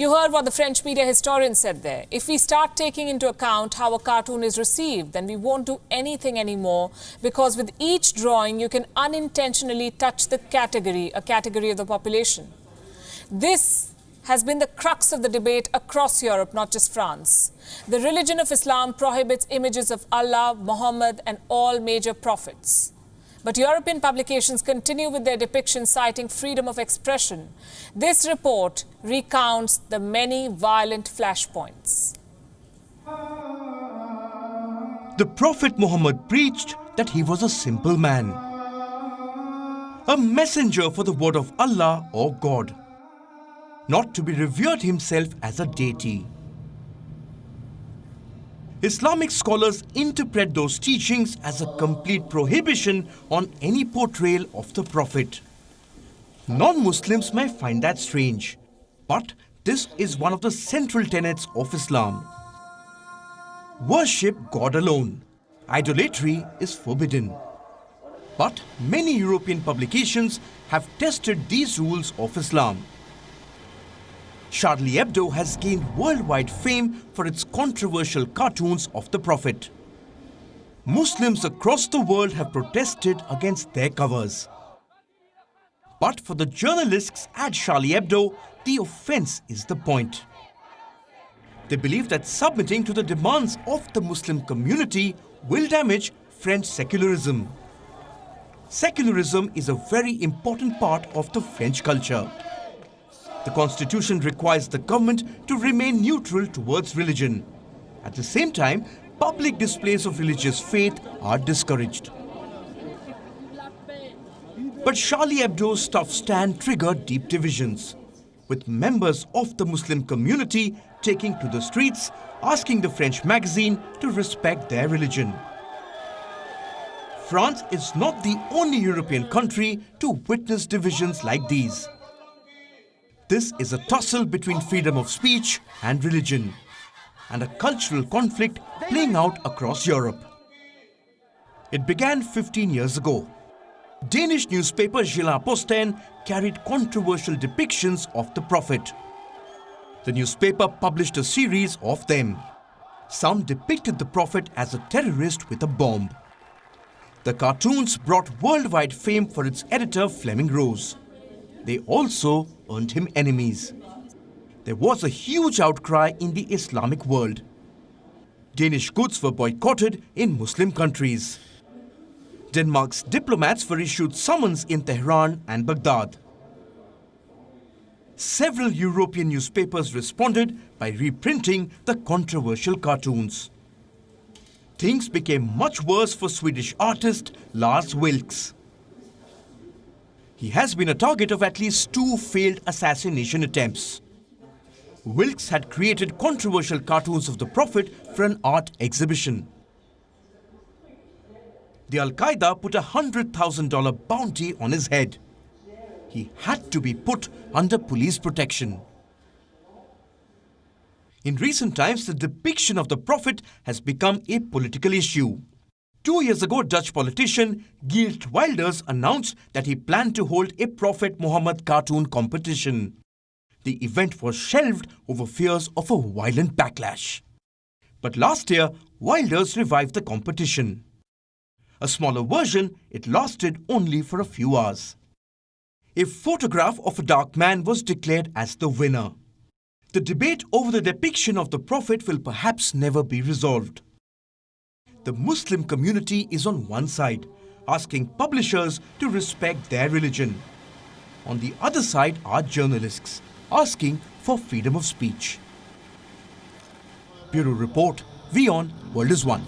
You heard what the French media historian said there. If we start taking into account how a cartoon is received, then we won't do anything anymore, because with each drawing you can unintentionally touch a category of the population. This has been the crux of the debate across Europe, not just France. The religion of Islam prohibits images of Allah, Muhammad and all major prophets. But European publications continue with their depictions, citing freedom of expression. This report recounts the many violent flashpoints. The Prophet Mohammed preached that he was a simple man, a messenger for the word of Allah or God, not to be revered himself as a deity. Islamic scholars interpret those teachings as a complete prohibition on any portrayal of the Prophet. Non-Muslims may find that strange, but this is one of the central tenets of Islam. Worship God alone. Idolatry is forbidden. But many European publications have tested these rules of Islam. Charlie Hebdo has gained worldwide fame for its controversial cartoons of the Prophet. Muslims across the world have protested against their covers. But for the journalists at Charlie Hebdo, the offense is the point. They believe that submitting to the demands of the Muslim community will damage French secularism. Secularism is a very important part of the French culture. The constitution requires the government to remain neutral towards religion. At the same time, public displays of religious faith are discouraged. But Charlie Hebdo's tough stand triggered deep divisions, with members of the Muslim community taking to the streets, asking the French magazine to respect their religion. France is not the only European country to witness divisions like these. This is a tussle between freedom of speech and religion, and a cultural conflict playing out across Europe. It began 15 years ago. Danish newspaper Jyllands-Posten carried controversial depictions of the Prophet. The newspaper published a series of them. Some depicted the Prophet as a terrorist with a bomb. The cartoons brought worldwide fame for its editor Fleming Rose. They also earned him enemies. There was a huge outcry in the Islamic world. Danish goods were boycotted in Muslim countries. Denmark's diplomats were issued summons in Tehran and Baghdad. Several European newspapers responded by reprinting the controversial cartoons. Things became much worse for Swedish artist Lars Vilks. He has been a target of at least 2 failed assassination attempts. Vilks had created controversial cartoons of the Prophet for an art exhibition. The Al-Qaeda put a $100,000 bounty on his head. He had to be put under police protection. In recent times, the depiction of the Prophet has become a political issue. 2 years ago, Dutch politician Geert Wilders announced that he planned to hold a Prophet Mohammed cartoon competition. The event was shelved over fears of a violent backlash. But last year, Wilders revived the competition. A smaller version, it lasted only for a few hours. A photograph of a dark man was declared as the winner. The debate over the depiction of the Prophet will perhaps never be resolved. The Muslim community is on one side, asking publishers to respect their religion. On the other side are journalists, asking for freedom of speech. Bureau Report, WION, World is One.